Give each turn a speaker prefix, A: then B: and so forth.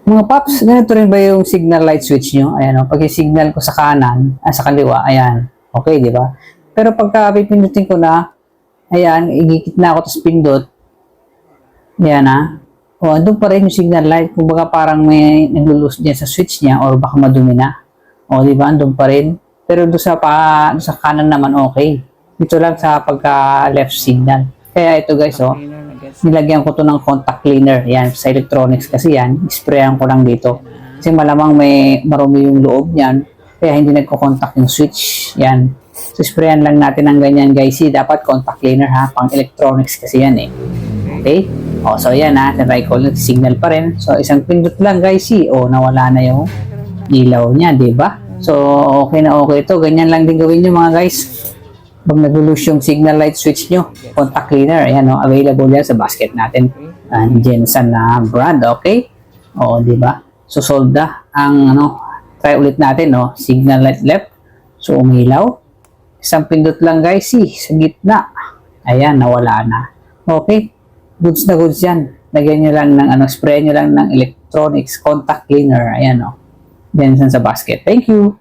A: Mga paps, ganito rin ba yung signal light switch nyo? Ayan o, pag i-signal ko sa kanan, sa kaliwa, ayan. Okay, di ba? Pero pagka pipindutin ko na, ayan, igikit na ako, tapos pindot, ayan na. O, andun pa rin yung signal light. Kung baka parang may naglulus dyan sa switch niya, or baka madumi na. O, di ba? Andun pa rin. Pero doon sa kanan naman, okay. Dito lang sa pagka left signal. Kaya ito guys, oh, nilagyan ko to ng contact cleaner. Yan, sa electronics kasi yan, sprayan ko lang dito. Kasi malamang may marumi yung loob niyan, kaya hindi nagko-contact yung switch. Yan. So, sprayan lang natin ng ganyan guys. Dapat contact cleaner ha, pang electronics kasi yan eh. Okay? O, so yan ha, try ko lang, signal pa rin. So, isang pindot lang guys, o, nawala na yung ilaw niya, di ba? So, okay na okay ito. Ganyan lang din gawin nyo mga guys. Pag nag-lose yung signal light switch nyo, contact cleaner, ayan o, available yan sa basket natin. Jensen na brand, okay? O, di ba? So, solve na ang, try ulit natin, no? Signal light left. So, umilaw. Isang pindot lang guys, sa gitna. Ayan, nawala na. Okay? Goods na goods yan. Lagyan nyo lang ng, spray nyo lang ng electronics contact cleaner. Ayan, o. Jensen sa basket. Thank you!